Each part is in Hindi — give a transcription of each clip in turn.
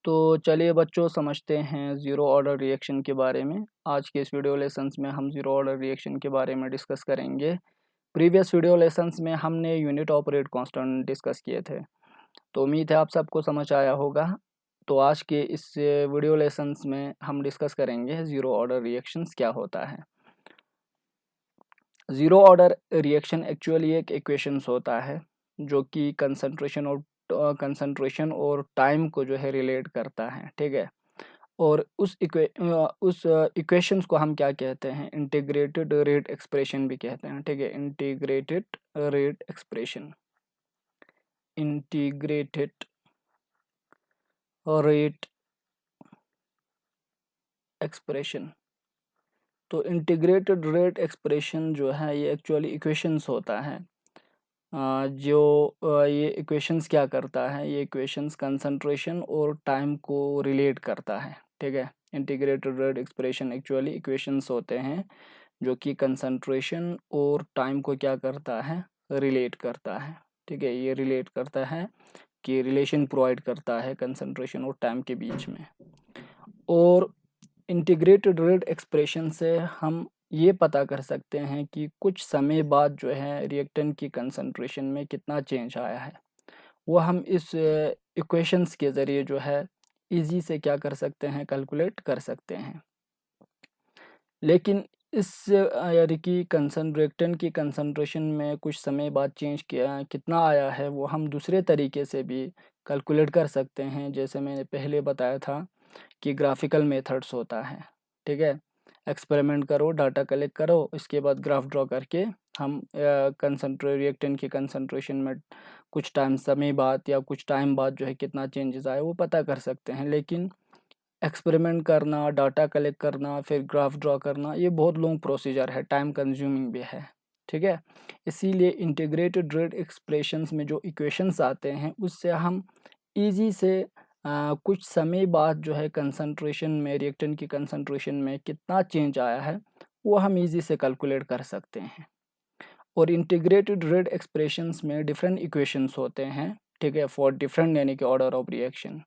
तो चलिए बच्चों समझते हैं ज़ीरो ऑर्डर रिएक्शन के बारे में। आज के इस वीडियो लेसन्स में हम ज़ीरो ऑर्डर रिएक्शन के बारे में डिस्कस करेंगे। प्रीवियस वीडियो लेसन्स में हमने यूनिट ऑपरेट कांस्टेंट डिस्कस किए थे, तो उम्मीद है आप सबको समझ आया होगा। तो आज के इस वीडियो लेसन्स में हम डिस्कस करेंगे ज़ीरो ऑर्डर रिएक्शंस क्या होता है। ज़ीरो ऑर्डर रिएक्शन एक्चुअली एक इक्वेशंस होता है जो कि कंसंट्रेशन और टाइम को जो है रिलेट करता है, ठीक है। और उस इक्वेशंस को हम क्या कहते हैं, इंटीग्रेटेड रेट एक्सप्रेशन भी कहते हैं, ठीक है। Integrated rate expression, integrated rate expression. तो इंटीग्रेटेड रेट एक्सप्रेशन जो है ये एक्चुअली इक्वेशंस होता है। ये इक्वेशंस क्या करता है, ये इक्वेशंस कंसंट्रेशन और टाइम को रिलेट करता है, ठीक है। Integrated rate expression actually equations होते हैं जो कि कंसंट्रेशन और टाइम को क्या करता है, रिलेट करता है, ठीक है। ये रिलेट करता है कि रिलेशन प्रोवाइड करता है कंसंट्रेशन और टाइम के बीच में। और इंटीग्रेटेड रेट एक्सप्रेशन से हम ये पता कर सकते हैं कि कुछ समय बाद जो है रिएक्टेंट की कंसंट्रेशन में कितना चेंज आया है, वो हम इस इक्वेशंस के ज़रिए जो है इजी से क्या कर सकते हैं, कैलकुलेट कर सकते हैं। लेकिन इस यानी कि रिएक्टेंट की कंसंट्रेशन में कुछ समय बाद चेंज कितना आया है वो हम दूसरे तरीके से भी कैलकुलेट कर सकते हैं। जैसे मैंने पहले बताया था कि ग्राफिकल मेथड्स होता है, ठीक है। एक्सपेरिमेंट करो, डाटा कलेक्ट करो, इसके बाद ग्राफ ड्रॉ करके हम रिएक्टेंट की कंसंट्रेशन में कुछ समय बाद या कुछ टाइम बाद जो है कितना चेंजेस आए वो पता कर सकते हैं। लेकिन एक्सपेरिमेंट करना, डाटा कलेक्ट करना, फिर ग्राफ ड्रॉ करना, ये बहुत लॉन्ग प्रोसीजर है, टाइम कंज्यूमिंग भी है, ठीक है। इसीलिए इंटीग्रेटेड रेट एक्सप्रेशंस में जो इक्वेशंस आते हैं उससे हम ईजी से कुछ समय बाद जो है कंसंट्रेशन में, रिएक्टेंट की कंसंट्रेशन में कितना चेंज आया है वो हम इजी से कैलकुलेट कर सकते हैं। और इंटीग्रेटेड रेट एक्सप्रेशंस में डिफरेंट इक्वेशंस होते हैं, ठीक है, फॉर डिफरेंट यानी कि ऑर्डर ऑफ रिएक्शन।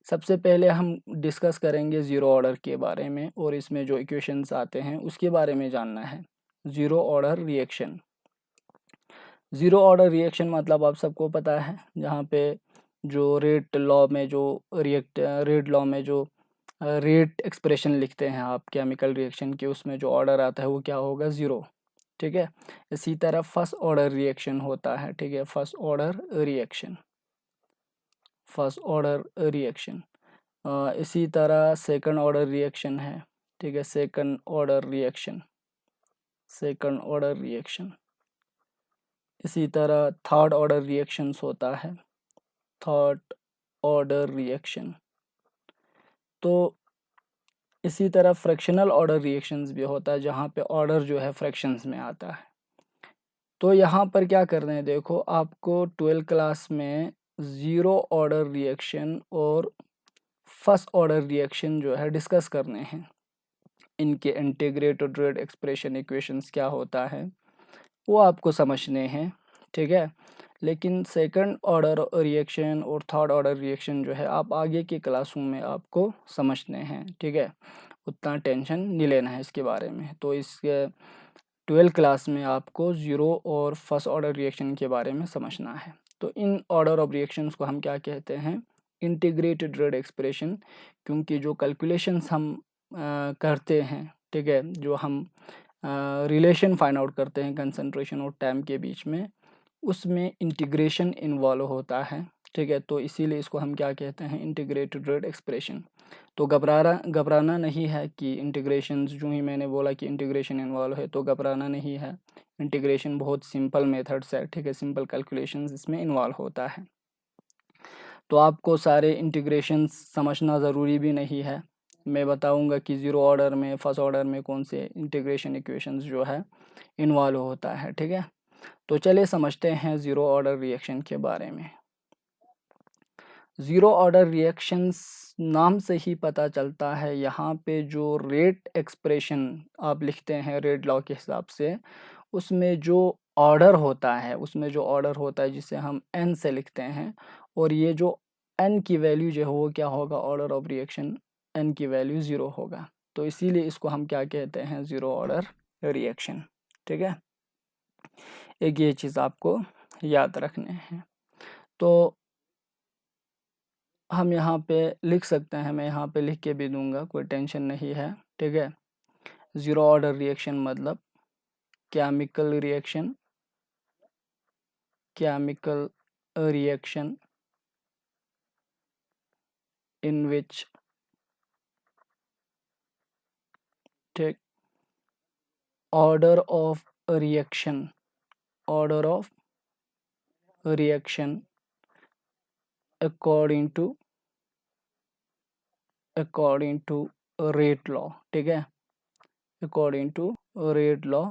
सबसे पहले हम डिस्कस करेंगे ज़ीरो ऑर्डर के बारे में और इसमें जो इक्वेशंस आते हैं उसके बारे में जानना है। Zero order reaction, zero order reaction मतलब आप सबको पता है, जहाँ पे जो रेट लॉ में जो रेट एक्सप्रेशन लिखते हैं आप केमिकल रिएक्शन के, उसमें जो ऑर्डर आता है वो क्या होगा, ज़ीरो, ठीक है। इसी तरह फर्स्ट ऑर्डर रिएक्शन होता है, ठीक है, first order reaction, first order reaction. इसी तरह सेकंड ऑर्डर रिएक्शन है, ठीक है, second order reaction, second order reaction. इसी तरह थर्ड ऑर्डर रिएक्शंस होता है, थर्ड ऑर्डर रिएक्शन। तो इसी तरह फ्रैक्शनल ऑर्डर रिएक्शंस भी होता है जहाँ पे ऑर्डर जो है फ्रैक्शंस में आता है। तो यहाँ पर क्या कर रहे हैं, देखो आपको 12th क्लास में ज़ीरो ऑर्डर रिएक्शन और फर्स्ट ऑर्डर रिएक्शन जो है डिस्कस करने हैं। इनके इंटीग्रेटेड रेट एक्सप्रेशन इक्वेशंस क्या होता है वो आपको समझने हैं, ठीक है। लेकिन सेकंड ऑर्डर रिएक्शन और थर्ड ऑर्डर रिएक्शन जो है आप आगे की क्लासों में आपको समझने हैं, ठीक है। उतना टेंशन नहीं लेना है इसके बारे में। तो इस 12th क्लास में आपको ज़ीरो और फर्स्ट ऑर्डर रिएक्शन के बारे में समझना है। तो इन ऑर्डर ऑफ रिएक्शंस को हम क्या कहते हैं, इंटीग्रेटेड रेट एक्सप्रेशन, क्योंकि जो कैलकुलेशंस हम करते हैं, ठीक है, जो हम रिलेशन फाइंड आउट करते हैं कंसंट्रेशन और टाइम के बीच में, उसमें इंटीग्रेशन इन्वॉल्व होता है, ठीक है। तो इसीलिए इसको हम क्या कहते हैं, इंटीग्रेटेड रेट एक्सप्रेशन। तो घबराना नहीं है कि इंटीग्रेशन, जो ही मैंने बोला कि इंटीग्रेशन इन्वॉल्व है तो घबराना नहीं है। इंटीग्रेशन बहुत सिंपल मेथड्स है, ठीक है, सिंपल कैलकुलेशंस इसमें इन्वॉल्व होता है। तो आपको सारे इंटीग्रेशंस समझना ज़रूरी भी नहीं है, मैं बताऊंगा कि ज़ीरो ऑर्डर में, फर्स्ट ऑर्डर में कौन से इंटीग्रेशन इक्वेशंस जो है इन्वॉल्व होता है, ठीक है। तो चलिए समझते हैं ज़ीरो ऑर्डर रिएक्शन के बारे में। ज़ीरो ऑर्डर रिएक्शंस नाम से ही पता चलता है, यहाँ पे जो रेट एक्सप्रेशन आप लिखते हैं रेट लॉ के हिसाब से, उसमें जो ऑर्डर होता है जिसे हम n से लिखते हैं, और ये जो n की वैल्यू जो है वो क्या होगा, ऑर्डर ऑफ रिएक्शन n की वैल्यू 0 होगा। तो इसीलिए इसको हम क्या कहते हैं, ज़ीरो ऑर्डर रिएक्शन। ठीक है, एक ये चीज़ आपको याद रखने हैं। तो हम यहाँ पे लिख सकते हैं, मैं यहाँ पे लिख के भी दूंगा, कोई टेंशन नहीं है। ठीक है, ज़ीरो ऑर्डर रिएक्शन मतलब chemical reaction, chemical reaction in which, take, order of reaction, order of reaction according to rate law। ठीक है, according to rate law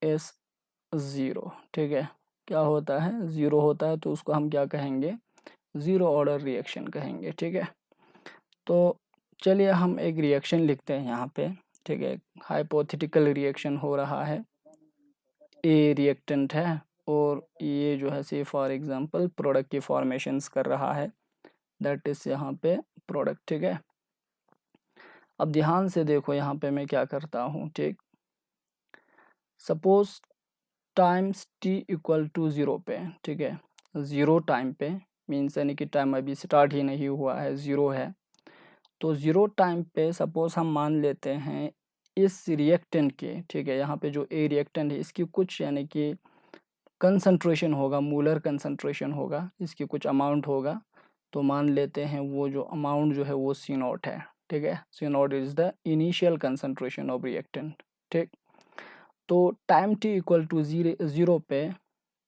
is 0। ठीक है, क्या होता है, 0 होता है, तो उसको हम क्या कहेंगे, ज़ीरो ऑर्डर रिएक्शन कहेंगे। ठीक है, तो चलिए हम एक रिएक्शन लिखते हैं यहाँ पे। ठीक है, हाइपोथेटिकल रिएक्शन हो रहा है, ए रिएक्टेंट है और ये जो है से फॉर एग्जांपल प्रोडक्ट की फॉर्मेशंस कर रहा है, दैट इज यहाँ पे प्रोडक्ट। ठीक है, अब ध्यान से देखो यहाँ पे मैं क्या करता हूँ। ठीक, suppose times t equal to 0 पे। ठीक है, 0 टाइम पे मीन्स यानी कि टाइम अभी स्टार्ट ही नहीं हुआ है, 0 है। तो 0 टाइम पे सपोज हम मान लेते हैं इस रिएक्टेंट के, ठीक है, यहाँ पे जो ए रिएक्टेंट है इसकी कुछ यानी कि कंसंट्रेशन होगा, मूलर कंसंट्रेशन होगा, इसकी कुछ अमाउंट होगा। तो मान लेते हैं वो जो अमाउंट जो है वो सी नॉट है। ठीक है, C naught is the initial concentration of reactant. ठीक, तो टाइम टी इक्वल टू 0 पे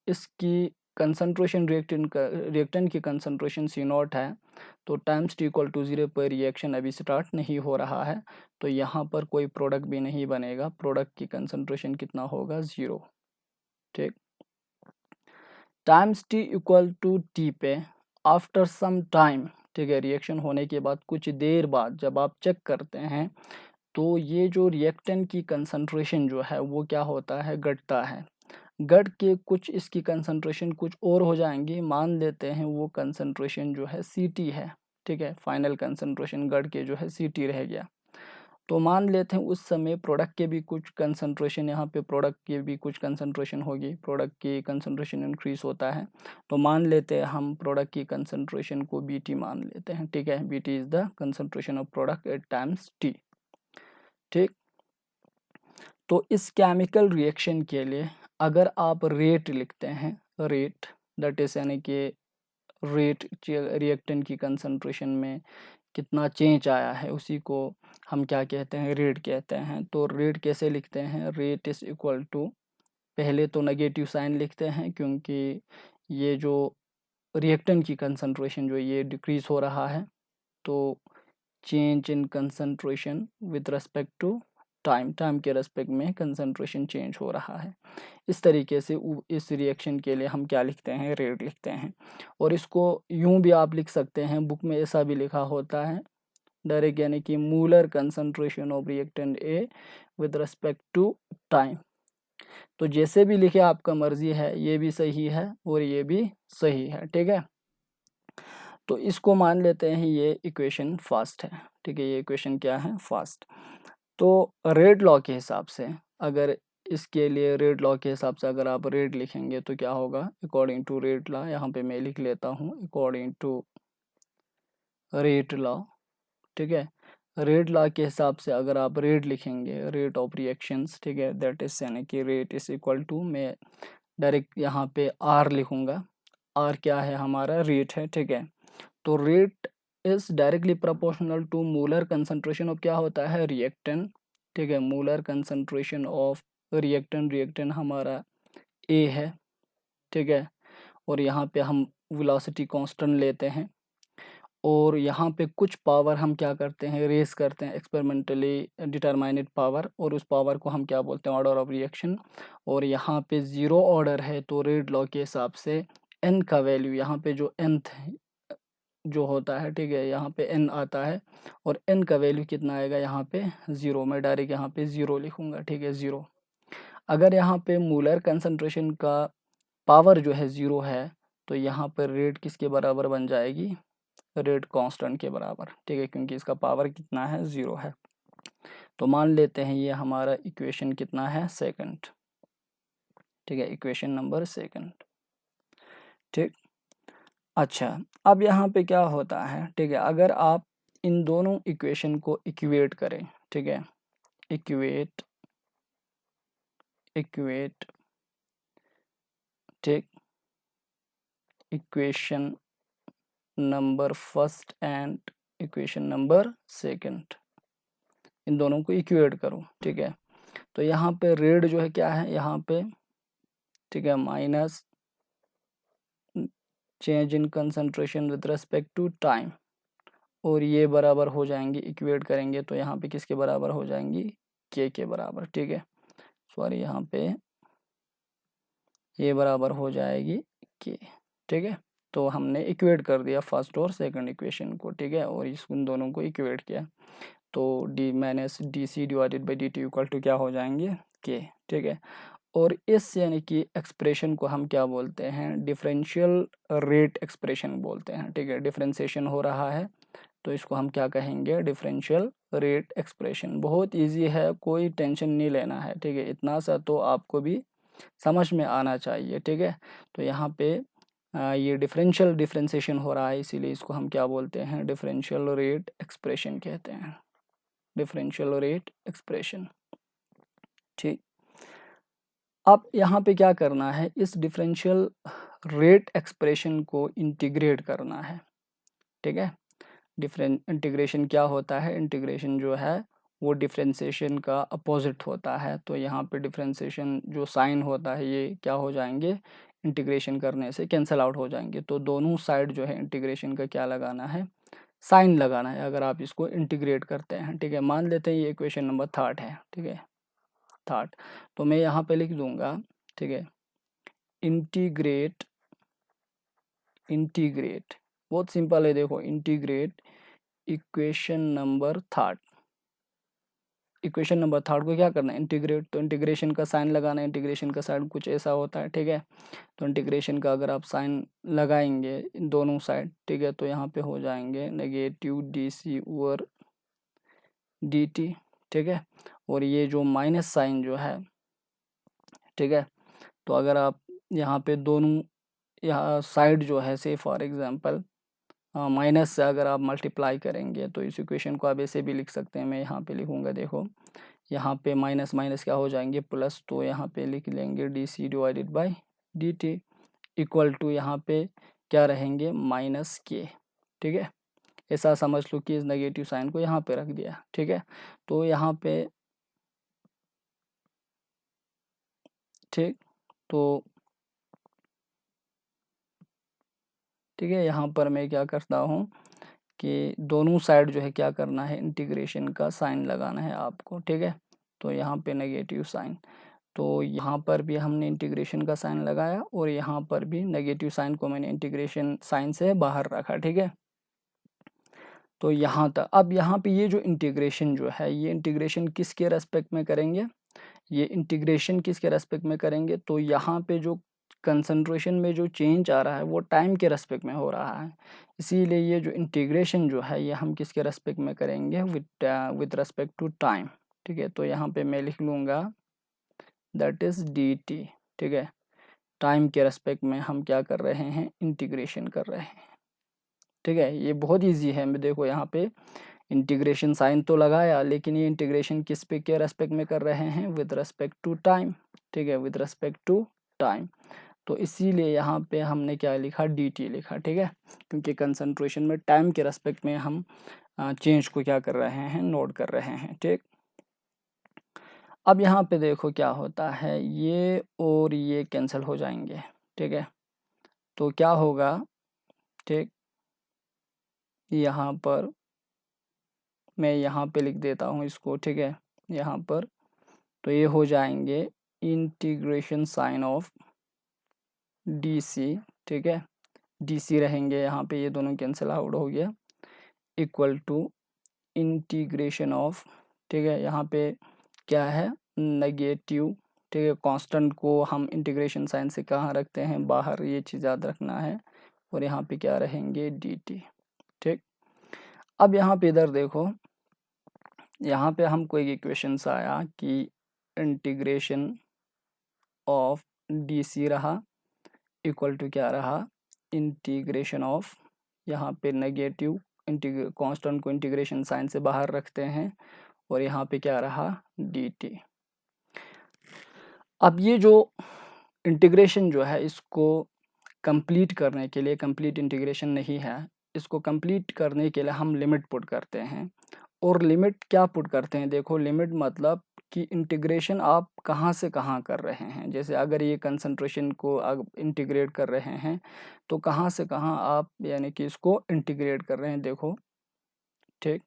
इसकी कंसंट्रेशन रिएक्टेंट की कंसंट्रेशन सी नॉट है। तो टाइम्स टी इक्वल टू 0 पर रिएक्शन अभी स्टार्ट नहीं हो रहा है, तो यहाँ पर कोई प्रोडक्ट भी नहीं बनेगा, प्रोडक्ट की कंसंट्रेशन कितना होगा, 0। ठीक, times t equal to t पे आफ्टर सम टाइम, ठीक है, रिएक्शन होने के बाद कुछ देर बाद जब आप चेक करते हैं तो ये जो रिएक्टेंट की कंसंट्रेशन जो है वो क्या होता है, घटता है। घट के कुछ इसकी कंसंट्रेशन कुछ और हो जाएंगी, मान लेते हैं वो कंसंट्रेशन जो है सी है। ठीक है, फाइनल कंसंट्रेशन घट के जो है सी रह गया। तो मान लेते हैं उस समय प्रोडक्ट के भी कुछ कंसंट्रेशन, यहाँ पे प्रोडक्ट की भी कुछ कंसंट्रेशन होगी, प्रोडक्ट की कंसंट्रेशन इंक्रीज होता है। तो मान लेते हैं हम प्रोडक्ट की कंसंट्रेशन को बीटी मान लेते हैं। ठीक है, BT is the concentration of product at times T. ठीक, तो इस केमिकल रिएक्शन के लिए अगर आप रेट लिखते हैं, रेट दैट इज यानी कि रेट रिएक्टेंट की कंसंट्रेशन में कितना चेंज आया है, उसी को हम क्या कहते हैं, रेट कहते हैं। तो रेट कैसे लिखते हैं, रेट इज इक्वल टू, पहले तो नेगेटिव साइन लिखते हैं क्योंकि ये जो रिएक्टेंट की कंसंट्रेशन जो ये डिक्रीज हो रहा है, तो change in concentration with respect to time, time के रेस्पेक्ट में कंसंट्रेशन चेंज हो रहा है। इस तरीके से इस रिएक्शन के लिए हम क्या लिखते हैं, रेट लिखते हैं। और इसको यूं भी आप लिख सकते हैं, बुक में ऐसा भी लिखा होता है डायरेक्ट, यानी कि molar concentration of reactant A with respect to time. तो जैसे भी लिखे आपका मर्जी है, ये भी सही है और ये भी सही है। ठीक है, तो इसको मान लेते हैं ये इक्वेशन फर्स्ट है। ठीक है, ये इक्वेशन क्या है, फर्स्ट। तो रेट लॉ के हिसाब से, अगर इसके लिए रेट लॉ के हिसाब से अगर आप रेट लिखेंगे तो क्या होगा, अकॉर्डिंग टू रेट लॉ, यहाँ पे मैं लिख लेता हूँ अकॉर्डिंग टू रेट लॉ। ठीक है, रेट लॉ के हिसाब से अगर आप रेट लिखेंगे, रेट ऑफ रिएक्शंस, ठीक है, दैट इज यानी कि रेट इज इक्वल टू, मैं डायरेक्ट यहाँ पे आर लिखूंगा। आर क्या है, हमारा रेट है। ठीक है, तो rate is directly proportional to molar concentration of क्या होता है, रिएक्टेंट। ठीक है, molar concentration of reactant, reactant हमारा ए है। ठीक है, और यहाँ पे हम वेलोसिटी कांस्टेंट लेते हैं और यहाँ पे कुछ पावर हम क्या करते हैं, रेस करते हैं, एक्सपेरिमेंटली डिटरमाइनेड पावर, और उस पावर को हम क्या बोलते हैं, ऑर्डर ऑफ रिएक्शन। और यहाँ पे 0 ऑर्डर है, तो रेट लॉ के हिसाब से n का वैल्यू, यहाँ पे जो nth जो होता है, ठीक है, यहाँ पे n आता है और n का वैल्यू कितना आएगा, यहाँ पे 0, मैं डायरेक्ट यहाँ पे 0 लिखूंगा। ठीक है, 0। अगर यहाँ पे मूलर कंसंट्रेशन का पावर जो है 0 है, तो यहाँ पर रेट किसके बराबर बन जाएगी, रेट कांस्टेंट के बराबर, ठीक है, क्योंकि इसका पावर कितना है, 0 है। तो मान लेते हैं ये हमारा इक्वेशन कितना है, सेकंड, ठीक है, इक्वेशन नंबर सेकंड, ठीक। अच्छा, अब यहाँ पे क्या होता है, ठीक है, अगर आप इन दोनों इक्वेशन को इक्वेट करें, ठीक है, इक्वेट, ठीक, equation number first and equation number second, इन दोनों को इक्वेट करो, ठीक है। तो यहाँ पे रेट जो है क्या है, यहाँ पे, ठीक है, minus change in concentration with respect to time, और ये बराबर हो जाएंगी, इक्वेट करेंगे तो यहाँ पे किसके बराबर हो जाएंगी, के बराबर, ठीक है, सॉरी, यहाँ पे ये बराबर हो जाएगी के, ठीक है। तो हमने इक्वेट कर दिया फर्स्ट और सेकंड इक्वेशन को, ठीक है, और इन दोनों को इक्वेट किया, तो d minus d c divided by d t equal to क्या हो जाएंगे, के, ठीक है। और इस यानी कि एक्सप्रेशन को हम क्या बोलते हैं, डिफरेंशियल रेट एक्सप्रेशन बोलते हैं, ठीक है, डिफरेंशिएशन हो रहा है तो इसको हम क्या कहेंगे, डिफरेंशियल रेट एक्सप्रेशन। बहुत इजी है, कोई टेंशन नहीं लेना है, ठीक है, इतना सा तो आपको भी समझ में आना चाहिए, ठीक है। तो यहाँ पे ये डिफरेंशिएशन हो रहा है, इसीलिए इसको हम क्या बोलते हैं, डिफरेंशियल रेट एक्सप्रेशन कहते हैं, डिफरेंशियल रेट एक्सप्रेशन, ठीक। अब यहाँ पे क्या करना है, इस डिफरेंशियल रेट एक्सप्रेशन को इंटीग्रेट करना है, ठीक है। इंटीग्रेशन क्या होता है, इंटीग्रेशन जो है वो डिफरेंशिएशन का अपोजिट होता है, तो यहाँ पे डिफरेंशिएशन जो साइन होता है ये क्या हो जाएंगे, इंटीग्रेशन करने से कैंसिल आउट हो जाएंगे, तो दोनों साइड जो है इंटीग्रेशन का क्या लगाना है, साइन लगाना है, अगर आप इसको इंटीग्रेट करते हैं, ठीक है। मान लेते हैं ये इक्वेशन नंबर थर्ड है, ठीक है, थर्ड, तो मैं यहाँ पे लिख दूंगा, ठीक है, इंटीग्रेट, बहुत सिंपल है, देखो, integrate equation number third, equation number third को क्या करना है, इंटीग्रेट, तो इंटीग्रेशन का साइन लगाना है, इंटीग्रेशन का साइड कुछ ऐसा होता है, ठीक है। तो इंटीग्रेशन का अगर आप साइन लगाएंगे इन दोनों साइड, ठीक है, तो यहाँ पे हो जाएंगे negative d c over d t, ठीक है, और ये जो माइनस साइन जो है, ठीक है, तो अगर आप यहाँ पे दोनों यहाँ साइड जो है, से फॉर एग्जांपल माइनस से अगर आप मल्टीप्लाई करेंगे तो इस इक्वेशन को आप ऐसे भी लिख सकते हैं, मैं यहाँ पे लिखूँगा, देखो, यहाँ पे माइनस माइनस क्या हो जाएंगे, प्लस, तो यहाँ पे लिख लेंगे d c divided by d t equal to यहाँ पे क्या रहेंगे, माइनस के, ठीक है। ऐसा समझ लो कि इस नेगेटिव साइन को यहाँ पे रख दिया, ठीक है। तो यहाँ पे, ठीक, तो ठीक है, यहाँ पर मैं क्या करता हूँ कि दोनों साइड जो है क्या करना है, इंटीग्रेशन का साइन लगाना है आपको, ठीक है। तो यहाँ पे नेगेटिव साइन, तो यहाँ पर भी हमने इंटीग्रेशन का साइन लगाया और यहाँ पर भी नेगेटिव साइन को मैंने इंटीग्रेशन साइन से बाहर रखा, ठीक है। तो यहाँ तक, अब यहाँ पे ये जो इंटीग्रेशन जो है, ये इंटीग्रेशन किसके रेस्पेक्ट में करेंगे, ये इंटीग्रेशन किसके रेस्पेक्ट में करेंगे, तो यहाँ पे जो कंसंट्रेशन में जो चेंज आ रहा है वो टाइम के रेस्पेक्ट में हो रहा है, इसीलिए ये जो इंटीग्रेशन जो है ये हम किसके रेस्पेक्ट में करेंगे, विद रेस्पेक्ट टू टाइम, ठीक है। तो यहाँ पे मैं लिख लूँगा दैट इज डी टी, ठीक है, टाइम के रेस्पेक्ट में हम क्या कर रहे हैं, इंटीग्रेशन कर रहे हैं, ठीक है। ये बहुत ईजी है, मैं देखो यहाँ पे इंटीग्रेशन साइन तो लगाया, लेकिन ये इंटीग्रेशन किस पे के रेस्पेक्ट में कर रहे हैं, विद रेस्पेक्ट टू टाइम, ठीक है, विद रेस्पेक्ट टू टाइम, तो इसीलिए यहाँ पे हमने क्या लिखा, डी टी लिखा, ठीक है, क्योंकि कंसंट्रेशन में टाइम के रेस्पेक्ट में हम चेंज को क्या कर रहे हैं, नोट कर रहे हैं, ठीक। अब यहाँ पे देखो क्या होता है, ये और ये कैंसिल हो जाएंगे, ठीक है, तो क्या होगा, ठीक, यहाँ पर मैं यहाँ पे लिख देता हूँ इसको, ठीक है, यहाँ पर, तो ये हो जाएंगे integration sign of d c, ठीक है, डी सी रहेंगे यहाँ पे, ये दोनों कैंसिल आउट हो गया, इक्वल टू इंटीग्रेशन ऑफ, ठीक है, यहाँ पे क्या है, नेगेटिव ठीक है। कांस्टेंट को हम इंटीग्रेशन साइन से कहाँ रखते हैं, बाहर, ये चीज़ याद रखना है। और यहाँ पे क्या रहेंगे, dt। ठीक, अब यहाँ पे इधर देखो, यहाँ पे हमको एक इक्वेशन आया कि इंटीग्रेशन ऑफ dc रहा इक्वल टू क्या रहा, इंटीग्रेशन ऑफ, यहाँ पे नेगेटिव कांस्टेंट को इंटीग्रेशन साइन से बाहर रखते हैं, और यहाँ पे क्या रहा, dt। अब ये जो इंटीग्रेशन जो है, इसको कंप्लीट करने के लिए, कंप्लीट इंटीग्रेशन नहीं है, इसको कंप्लीट करने के लिए हम लिमिट पुट करते हैं। और लिमिट क्या पुट करते हैं, देखो लिमिट मतलब कि इंटीग्रेशन आप कहाँ से कहाँ कर रहे हैं। जैसे अगर ये कंसंट्रेशन को आप इंटीग्रेट कर रहे हैं तो कहाँ से कहाँ आप यानी कि इसको इंटीग्रेट कर रहे हैं, देखो। ठीक,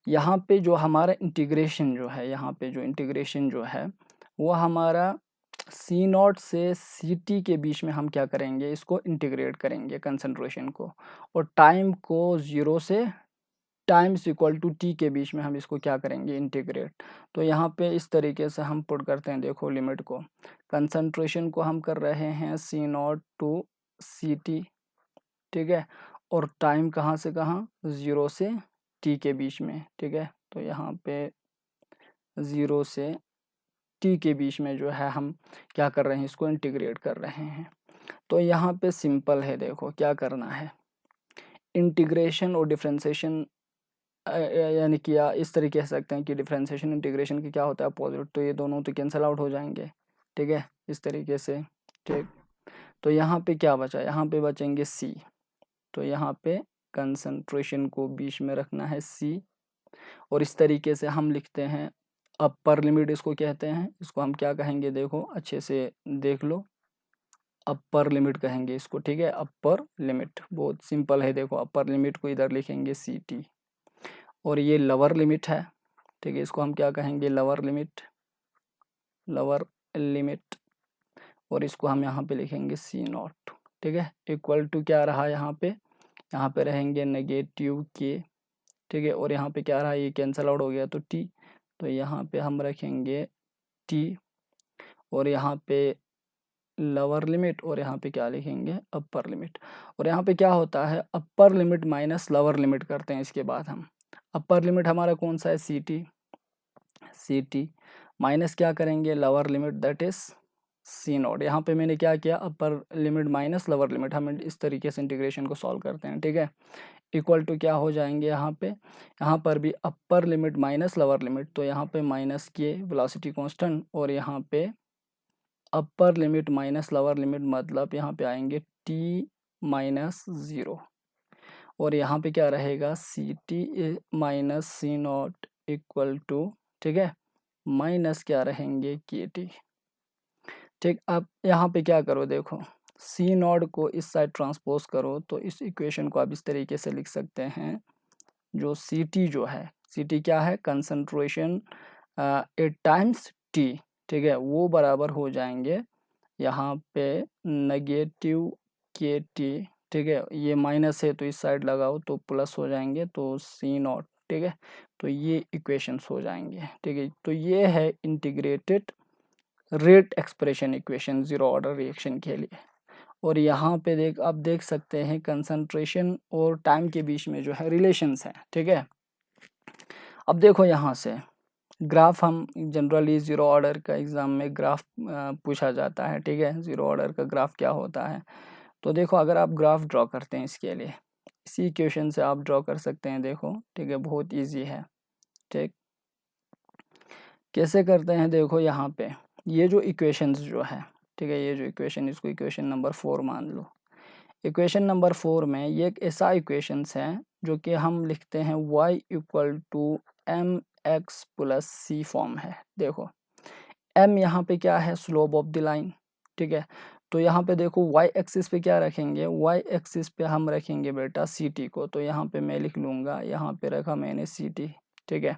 यहाँ पे जो हमारा इंटीग्रेशन जो है, यहाँ पे जो इंटीग्रेशन जो है वो हमारा C0 से CT के बीच में हम क्या करेंगे, इसको इंटीग्रेट करेंगे कंसंट्रेशन को, और टाइम को 0 से टाइम्स इक्वल टू t के बीच में हम इसको क्या करेंगे, इंटीग्रेट। तो यहाँ पे इस तरीके से हम पुट करते हैं, देखो लिमिट को, कंसंट्रेशन को हम कर रहे हैं C0 टू CT, ठीक है, और टाइम कहाँ से कहाँ, 0 से t के बीच में, ठीक है। तो यहाँ पे 0 से t के बीच में जो है हम क्या कर रहे हैं, इसको इंटीग्रेट कर रहे हैं। तो यहाँ पे सिंपल है, देखो क्या करना है, इंटीग्रेशन और डिफरेंशिएशन, यानी कि इस तरीके से सकते हैं कि डिफरेंशिएशन इंटीग्रेशन की क्या होता है, अपोजिट। तो ये दोनों तो कैंसिल आउट हो जाएंगे, ठीक है, इस तरीके से। ठीक, तो यहाँ पे क्या बचा, यहाँ पे बचेंगे c। तो यहाँ पे कंसंट्रेशन को बीच में रखना है c, और इस तरीके से हम लिखते हैं अपर लिमिट, इसको कहते हैं। इसको हम क्या कहेंगे, देखो अच्छे से देख लो, अपर लिमिट कहेंगे इसको, ठीक है, अपर लिमिट। बहुत सिंपल है, देखो अपर लिमिट को इधर लिखेंगे CT, और ये लोअर लिमिट है, ठीक है, इसको हम क्या कहेंगे, लोअर लिमिट, लोअर लिमिट, और इसको हम यहाँ पे लिखेंगे C0, ठीक है, इक्वल टू क्या रहा, यहाँ पे रहेंगे नेगेटिव k, ठीक है, और यहाँ पे क्या रहा, ये कैंसिल आउट हो गया तो t, तो यहाँ पे हम रखेंगे t, और यहाँ पे लोअर लिमिट, और यहाँ पे क्या लिखेंगे, अपर लिमिट। और यहाँ पे क्या होता है, upper limit minus lower limit करते हैं इसके बाद हम। अपर लिमिट हमारा कौन सा है, CT, माइनस क्या करेंगे, lower limit, that is C0। यहाँ पे मैंने क्या किया, upper limit minus lower limit, हम इस तरीके से इंटीग्रेशन को सॉल्व करते हैं, ठीक है। इक्वल टू क्या हो जाएंगे, यहाँ पर भी upper limit minus lower limit, तो यहाँ पे माइनस के वेलोसिटी कांस्टेंट, और यहाँ पे upper limit minus lower limit, मतलब यहाँ पे आएंगे t माइनस 0, और यहाँ पे क्या रहेगा, CT minus C0 equal to, ठीक है, माइनस क्या रहेंगे, KT। ठीक, अब यहाँ पे क्या करो, देखो C0 को इस साइड ट्रांसपोज करो, तो इस इक्वेशन को आप इस तरीके से लिख सकते हैं, जो CT जो है, CT क्या है, कंसंट्रेशन एट टाइम्स t, ठीक है, वो बराबर हो जाएंगे यहाँ पे नेगेटिव KT, ठीक है, ये माइनस है तो इस साइड लगाओ तो प्लस हो जाएंगे, तो C0, ठीक है। तो ये इक्वेशंस हो जाएंगे, ठीक है। तो ये है integrated rate expression equation zero order reaction के लिए। और यहाँ पे आप देख सकते हैं कंसंट्रेशन और टाइम के बीच में जो है रिलेशंस है, ठीक है। अब देखो यहाँ से ग्राफ, हम जनरली जीरो ऑर्डर का एग्जाम में ग्राफ पूछा जाता है, ठीक है, जीरो ऑर्डर का ग्राफ क्या होता है। तो देखो अगर आप ग्राफ ड्रॉ करते हैं, इसके लिए इसी इक्वेशन से आप ड्रॉ कर सकते हैं, देखो, ठीक है, बहुत ईजी है। ठीक, कैसे करते हैं, देखो यहाँ पे ये जो इक्वेशंस जो है, ठीक है, ये जो इक्वेशन, इसको इक्वेशन नंबर 4 मान लो। इक्वेशन नंबर 4 में ये एक ऐसा इक्वेशंस है जो कि हम लिखते हैं y equal to mx plus c form है। देखो m यहाँ पे क्या है, स्लोप ऑफ द लाइन, ठीक है। तो यहाँ पे देखो y एक्सिस पे क्या रखेंगे, y एक्सिस पे हम रखेंगे बेटा ct को, तो यहाँ पे मैं लिख लूँगा, यहाँ पे रखा मैंने ct, ठीक है।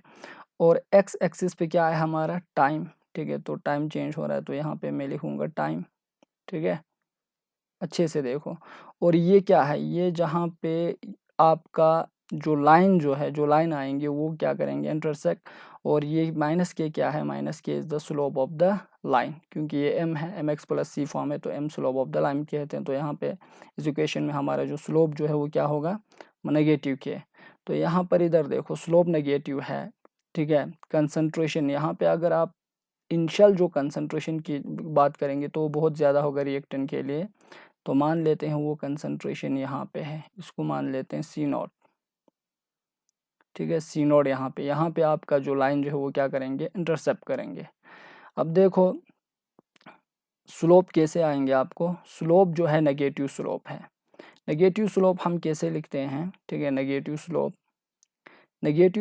और x एक्सिस पे क्या है हमारा, टाइम, ठीक है, तो टाइम चेंज हो रहा है तो यहाँ पे मैं लिखूँगा टाइम, ठीक है, अच्छे से देखो। और ये क्या है, ये जहाँ पे आपका जो लाइन जो लाइन आएंगे वो क्या करेंगे, इंटरसेक्ट। और ये माइनस के क्या है, माइनस के is the slope of the line, क्योंकि ये m है, mx प्लस c फॉर्म है, तो m slope of the line कहते हैं। तो यहाँ पे इस इक्वेशन में हमारा जो स्लोप जो है वो क्या होगा, नेगेटिव के। तो यहाँ पर इधर देखो स्लोप नेगेटिव है, ठीक है। कंसंट्रेशन यहाँ पे अगर आप इनिशियल जो कंसंट्रेशन की बात करेंगे तो वो बहुत ज़्यादा होगा रिएक्टेंट के लिए। तो मान लेते हैं वो कंसंट्रेशन यहाँ पे है, इसको मान लेते हैं C0, ठीक है। C0 यहाँ पे आपका जो लाइन जो है वो क्या करेंगे, इंटरसेप्ट करेंगे। अब देखो स्लोप कैसे आएंगे आपको, स्लोप जो है नेगेटिव स्लोप है। नेगेटिव स्लोप हम कैसे लिखते हैं, ठीक है। नेगेटिव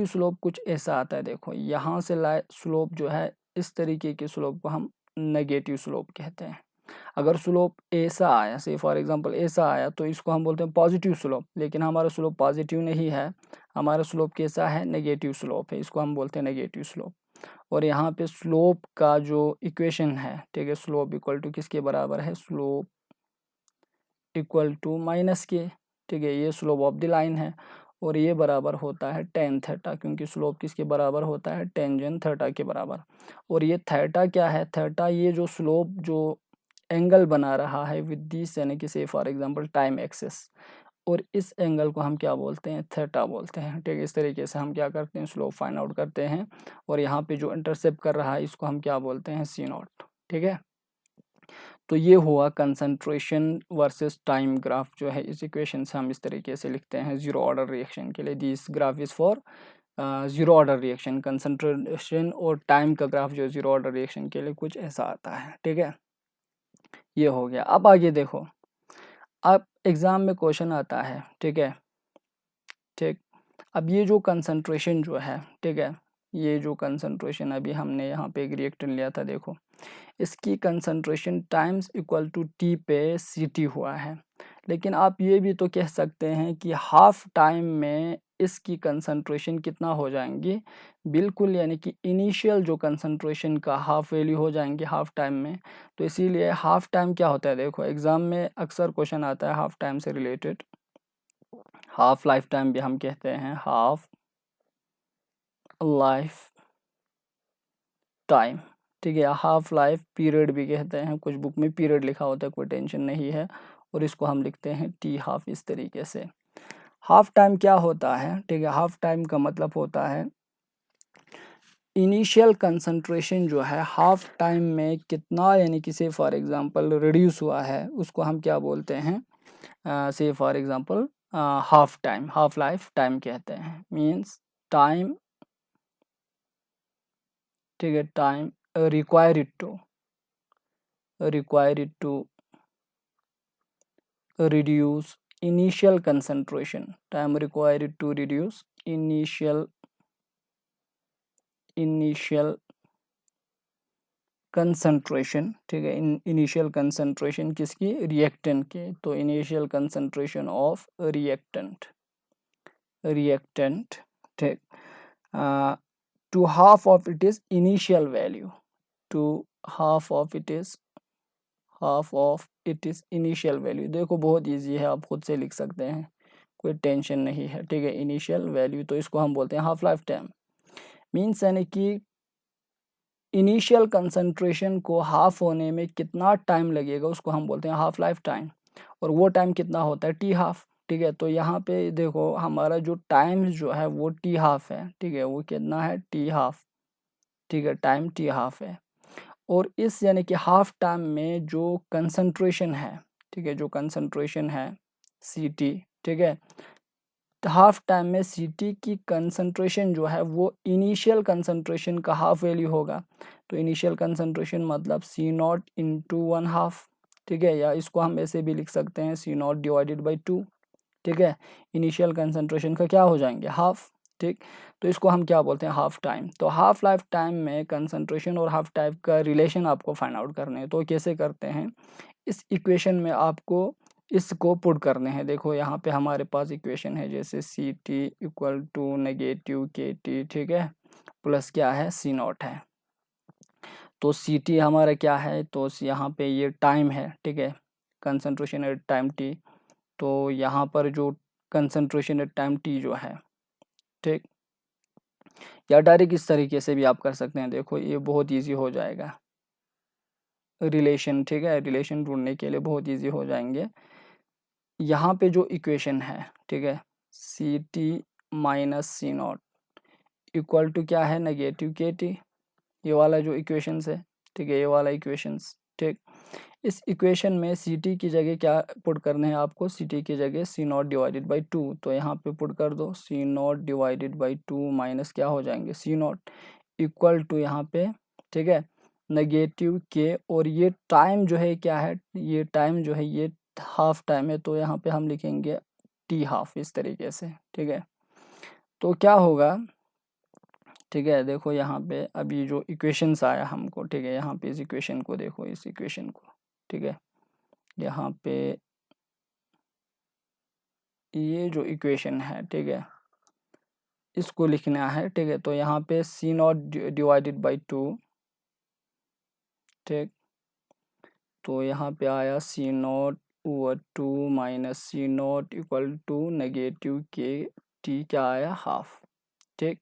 स्लोप कुछ ऐसा आता है, देखो यहाँ से स्लोप जो है इस तरीके के स्लोप को हम नेगेटिव स्लोप कहते हैं। अगर स्लोप ऐसा आया, से फॉर एग्जांपल ऐसा आया, तो इसको हम बोलते हैं पॉजिटिव स्लोप। लेकिन हमारा स्लोप पॉजिटिव नहीं है, हमारा स्लोप कैसा है, नेगेटिव स्लोप है, इसको हम बोलते हैं नेगेटिव स्लोप। और यहाँ पे स्लोप का जो इक्वेशन है, ठीक है, स्लोप इक्वल टू किसके बराबर है, स्लोप इक्वल टू माइनस के, ठीक है। ये स्लोप ऑफ द लाइन है और ये बराबर होता है टेन थीटा, क्योंकि स्लोप किसके बराबर होता है, टेंजेंट थीटा के बराबर। और ये थीटा क्या है, थीटा ये जो स्लोप जो एंगल बना रहा है विद दिस, यानी कि से फॉर एग्जांपल टाइम एक्सिस, और इस एंगल को हम क्या बोलते हैं, थीटा बोलते हैं, ठीक है। इस तरीके से हम क्या करते हैं, स्लोप फाइंड आउट करते हैं। और यहाँ पे जो इंटरसेप्ट कर रहा है इसको हम क्या बोलते हैं, C0, ठीक है। तो ये हुआ कंसंट्रेशन वर्सेस टाइम ग्राफ जो है। इस इक्वेशन से हम इस तरीके से लिखते हैं जीरो ऑर्डर रिएक्शन के लिए, this graph is for zero order reaction. Concentration और टाइम का ग्राफ जो जीरो ऑर्डर रिएक्शन के लिए कुछ ऐसा आता है, ठीक है। ये हो गया। अब आगे देखो, अब एग्जाम में क्वेश्चन आता है, ठीक है, ठीक। अब ये जो कंसंट्रेशन जो है, ठीक है, ये जो कंसंट्रेशन अभी हमने यहाँ पे एक रिएक्टेंट लिया था, देखो इसकी concentration times equal to t पे Ct हुआ है। लेकिन आप ये भी तो कह सकते हैं कि हाफ टाइम में इसकी कंसंट्रेशन कितना हो जाएंगी, बिल्कुल, यानी कि इनिशियल जो कंसंट्रेशन का हाफ वैल्यू हो जाएंगे हाफ टाइम में। तो इसीलिए हाफ टाइम क्या होता है, देखो एग्जाम में अक्सर क्वेश्चन आता है हाफ टाइम से रिलेटेड। हाफ लाइफ टाइम भी हम कहते हैं, हाफ लाइफ टाइम, ठीक है। हाफ लाइफ पीरियड भी कहते हैं, कुछ बुक में पीरियड लिखा होता है, कोई टेंशन नहीं है। और इसको हम लिखते हैं टी हाफ, इस तरीके से। हाफ टाइम क्या होता है, ठीक है, हाफ टाइम का मतलब होता है इनिशियल कंसंट्रेशन जो है हाफ टाइम में कितना, यानी कि से फॉर एग्जांपल रिड्यूस हुआ है, उसको हम क्या बोलते हैं, से for example half time, half life time कहते हैं। मींस टाइम, ठीक है, time required to reduce initial concentration, time required to reduce initial concentration, ठीक है। इनिशियल कंसंट्रेशन किसकी, रिएक्टेंट के। तो इनिशियल कंसंट्रेशन ऑफ रिएक्टेंट, ठीक, to half of it is initial value, to half of it is initial value. देखो बहुत इजी है, आप खुद से लिख सकते हैं, कोई टेंशन नहीं है, ठीक है। इनिशियल वैल्यू तो इसको हम बोलते हैं हाफ लाइफ टाइम। मीन्स यानी कि इनिशियल कंसंट्रेशन को हाफ होने में कितना टाइम लगेगा उसको हम बोलते हैं हाफ लाइफ टाइम। और वो टाइम कितना होता है, टी हाफ, ठीक है। तो यहाँ पे देखो हमारा जो टाइम जो है वो टी हाफ है, ठीक है। वो कितना है, टी हाफ, ठीक है, टाइम टी हाफ है। और इस यानी कि हाफ टाइम में जो कंसंट्रेशन है, ठीक है, जो कंसंट्रेशन है Ct, ठीक है, हाफ टाइम में Ct की कंसंट्रेशन जो है वो इनिशियल कंसंट्रेशन का हाफ वैल्यू होगा। तो इनिशियल कंसंट्रेशन मतलब C0 इंटू 1/2, ठीक है। या इसको हम ऐसे भी लिख सकते हैं C0 डिवाइडेड बाई 2, ठीक है। इनिशियल कंसंट्रेशन का क्या हो जाएंगे, हाफ, ठीक। तो इसको हम क्या बोलते हैं, हाफ टाइम। तो हाफ लाइफ टाइम में कंसंट्रेशन और हाफ टाइम का रिलेशन आपको फाइंड आउट करने हैं। तो कैसे करते हैं, इस इक्वेशन में आपको इसको पुट करने हैं। देखो यहाँ पे हमारे पास इक्वेशन है, जैसे Ct equal to negative Kt, ठीक है, प्लस क्या है, C0 है। तो Ct हमारा क्या है, तो यहाँ पे ये टाइम है, ठीक है, कंसंट्रेशन एट टाइम t। तो यहाँ पर जो कंसंट्रेशन एट टाइम टी जो है, ठीक। या डायरेक्ट इस तरीके से भी आप कर सकते हैं। देखो ये बहुत इजी हो जाएगा रिलेशन, ठीक है, रिलेशन ढूंढने के लिए बहुत इजी हो जाएंगे। यहाँ पे जो इक्वेशन है, ठीक है, c t minus C naught equal to क्या है, नेगेटिव के टी, ये वाला जो इक्वेशंस है, ठीक है, ये वाला इक्वेशंस, ठीक। इस इक्वेशन में सी टी की जगह क्या पुट करने हैं आपको, सी टी की जगह सी नॉट डिवाइडेड बाई 2, तो यहाँ पे पुट कर दो सी नॉट डिवाइडेड बाई 2 माइनस क्या हो जाएंगे सी नॉट इक्वल टू यहाँ पे, ठीक है, नेगेटिव के, और ये टाइम जो है क्या है, ये टाइम जो है ये हाफ टाइम है, तो यहाँ पे हम लिखेंगे टी हाफ इस तरीके से, ठीक है। तो क्या होगा, ठीक है, देखो यहाँ पे अभी जो इक्वेशंस आया हमको, ठीक है, यहाँ पे इस इक्वेशन को देखो, इस इक्वेशन को, ठीक है, यहाँ पे ये जो इक्वेशन है, ठीक है, इसको लिखना है, ठीक है। तो यहाँ पे सी नॉट डिवाइडेड बाई 2, ठीक, तो यहाँ पे आया C naught over 2 minus C naught equal to negative के टी, क्या आया हाफ, ठीक।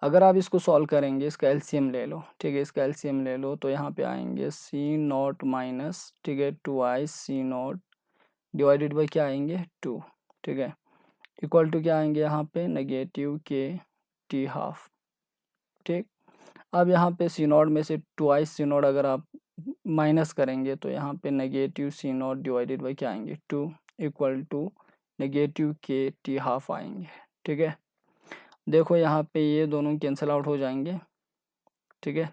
अगर आप इसको सॉल्व करेंगे, इसका एलसीएम ले लो, ठीक है, इसका एलसीएम ले लो, तो यहाँ पे आएंगे सी नॉट माइनस, ठीक है, 2i C naught divided by क्या आएंगे 2, ठीक है, इक्वल टू क्या आएंगे यहाँ पे नेगेटिव के टी हाफ, ठीक। अब यहाँ पे सी नॉट में से 2i सी नॉट अगर आप माइनस करेंगे तो यहाँ पे negative c naught divided by क्या आएंगे 2 इक्वल टू नेगेटिव के टी हाफ आएंगे, ठीक है। देखो यहाँ पे ये दोनों कैंसिल आउट हो जाएंगे, ठीक है,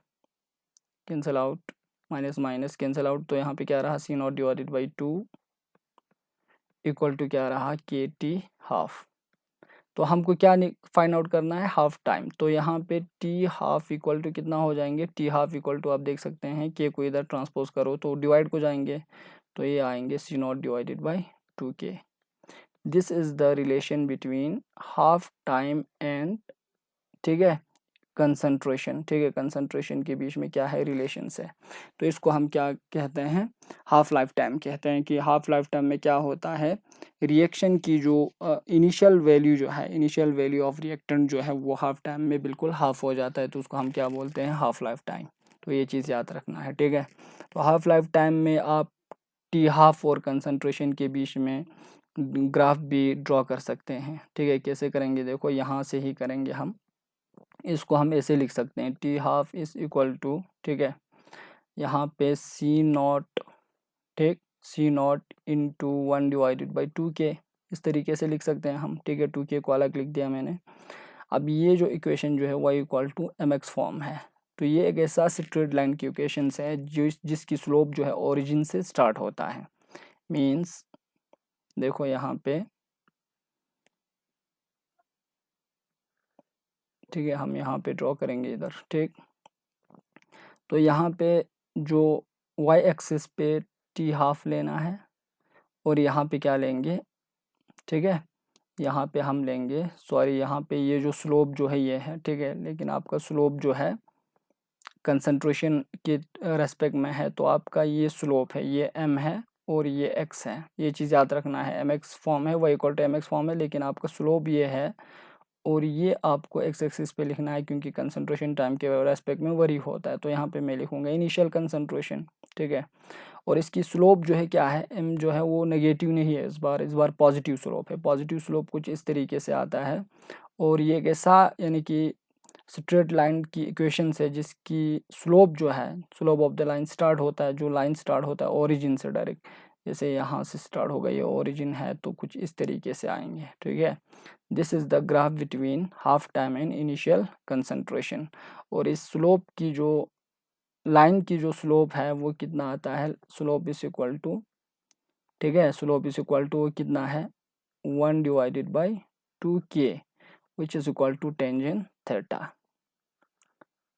cancel out, minus minus cancel out, तो यहाँ पे क्या रहा C naught divided by 2 equal to क्या रहा के टी हाफ। तो हमको क्या फाइंड आउट करना है, हाफ टाइम, तो यहाँ पे टी हाफ इक्वल टू कितना हो जाएंगे, टी हाफ इक्वल टू आप देख सकते हैं के को इधर ट्रांसपोज करो तो डिवाइड हो जाएंगे, तो ये आएंगे C naught divided by 2k। This is the relation between half time and, ठीक है, कंसंट्रेशन, ठीक है, कंसंट्रेशन के बीच में क्या है रिलेशंस है। तो इसको हम क्या कहते हैं, हाफ लाइफ टाइम कहते हैं। कि हाफ लाइफ टाइम में क्या होता है, रिएक्शन की जो इनिशियल वैल्यू जो है, इनिशियल वैल्यू ऑफ रिएक्टेंट जो है वो हाफ टाइम में बिल्कुल हाफ हो जाता है, तो उसको हम क्या बोलते हैं, हाफ लाइफ टाइम। तो ये चीज़ याद रखना है, ठीक है। तो हाफ लाइफ टाइम में आप टी हाफ और कंसंट्रेशन के बीच में ग्राफ भी ड्रॉ कर सकते हैं, ठीक है। कैसे करेंगे, देखो यहाँ से ही करेंगे हम, इसको हम ऐसे लिख सकते हैं T half is equal to, ठीक है, यहाँ पे सी नॉट, ठीक, C naught into 1 divided by 2k, इस तरीके से लिख सकते हैं हम, ठीक है, 2k को अलग लिख दिया मैंने। अब ये जो इक्वेशन जो है y equal to m x form है, तो ये एक ऐसा स्ट्रेट लाइन की इक्वेशन है जिसकी स्लोप जो है ओरिजिन से स्टार्ट होता है। मीन्स देखो यहाँ पे, ठीक है, हम यहाँ पे ड्रॉ करेंगे इधर, ठीक। तो यहाँ पे जो y एक्सिस पे टी हाफ लेना है, और यहाँ पे क्या लेंगे, ठीक है, यहाँ पे हम लेंगे, सॉरी यहाँ पे ये जो स्लोप जो है ये है, ठीक है, लेकिन आपका स्लोप जो है कंसंट्रेशन के रेस्पेक्ट में है, तो आपका ये स्लोप है, ये m है और ये x है, ये चीज़ याद रखना है। एम एक्स फॉर्म है, y equal to m x form है, लेकिन आपका स्लोप ये है, और ये आपको एक्स एक्सिस पे लिखना है, क्योंकि कंसंट्रेशन टाइम के रेस्पेक्ट में वरी होता है। तो यहाँ पे मैं लिखूँगा इनिशियल कंसंट्रेशन, ठीक है, और इसकी स्लोप जो है क्या है, m जो है वो नेगेटिव नहीं है, इस बार पॉजिटिव स्लोप है। पॉजिटिव स्लोप कुछ इस तरीके से आता है, और ये एक ऐसा यानी कि स्ट्रेट लाइन की इक्वेशन है जिसकी स्लोप जो है, slope of the line start होता है, जो लाइन स्टार्ट होता है ओरिजिन से डायरेक्ट, जैसे यहाँ से स्टार्ट होगा, ये ओरिजिन है, तो कुछ इस तरीके से आएंगे, ठीक है। This is the graph between half time and initial concentration. और इस स्लोप की जो लाइन की जो स्लोप है वो कितना आता है, स्लोप इज इक्वल टू, ठीक है, स्लोप इज इक्वल टू कितना है 1 divided by 2k which is equal to tangent theta.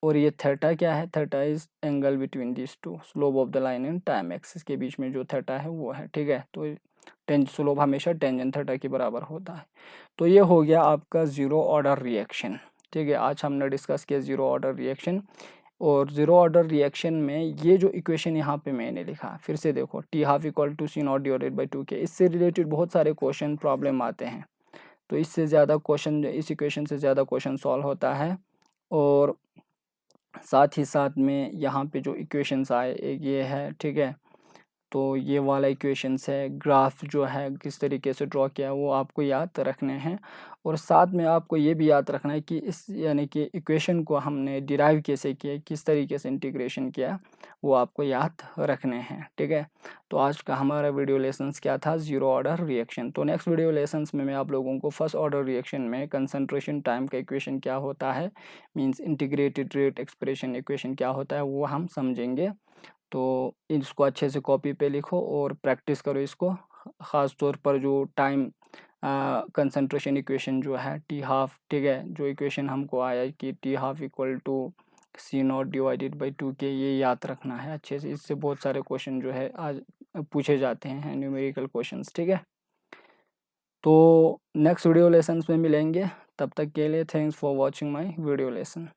और ये थीटा क्या है, theta is angle between this two, slope of the line and time axis के बीच में जो थीटा है वो है, ठीक है। तो स्लोप हमेशा टेंजेंट थीटा के बराबर होता है। तो ये हो गया आपका ज़ीरो ऑर्डर रिएक्शन, ठीक है। आज हमने डिस्कस किया ज़ीरो ऑर्डर रिएक्शन। और ज़ीरो ऑर्डर रिएक्शन में ये जो इक्वेशन यहाँ पे मैंने लिखा, फिर से देखो t half equal to c naught divided by 2k, इससे रिलेटेड बहुत सारे क्वेश्चन प्रॉब्लम आते हैं। तो इससे ज़्यादा क्वेश्चन, इस इक्वेशन से ज़्यादा क्वेश्चन सॉल्व होता है। और साथ ही साथ में यहाँ पे जो इक्वेशंस आए, एक ये है, ठीक है, तो ये वाला इक्वेशंस है, ग्राफ जो है किस तरीके से ड्रॉ किया है वो आपको याद रखने हैं। और साथ में आपको ये भी याद रखना है कि इस यानी कि इक्वेशन को हमने डिराइव कैसे किया, किस तरीके से इंटीग्रेशन किया, वो आपको याद रखने हैं, ठीक है। तो आज का हमारा वीडियो लेसन्स क्या था, ज़ीरो ऑर्डर रिएक्शन। तो नेक्स्ट वीडियो लेसन्स में मैं आप लोगों को फर्स्ट ऑर्डर रिएक्शन में कंसंट्रेशन टाइम का इक्वेशन क्या होता है, means integrated rate expression equation क्या होता है, वो हम समझेंगे। तो इसको अच्छे से कॉपी पे लिखो और प्रैक्टिस करो इसको, ख़ास तौर पर जो टाइम कंसंट्रेशन इक्वेशन जो है टी हाफ, ठीक है, जो इक्वेशन हमको आया कि t half equal to c naught divided by 2k, ये याद रखना है अच्छे से। इससे बहुत सारे क्वेश्चन जो है आज पूछे जाते हैं, न्यूमेरिकल क्वेश्चंस, ठीक है। तो नेक्स्ट वीडियो लेसन्स में मिलेंगे, तब तक के लिए thanks for watching my video lesson.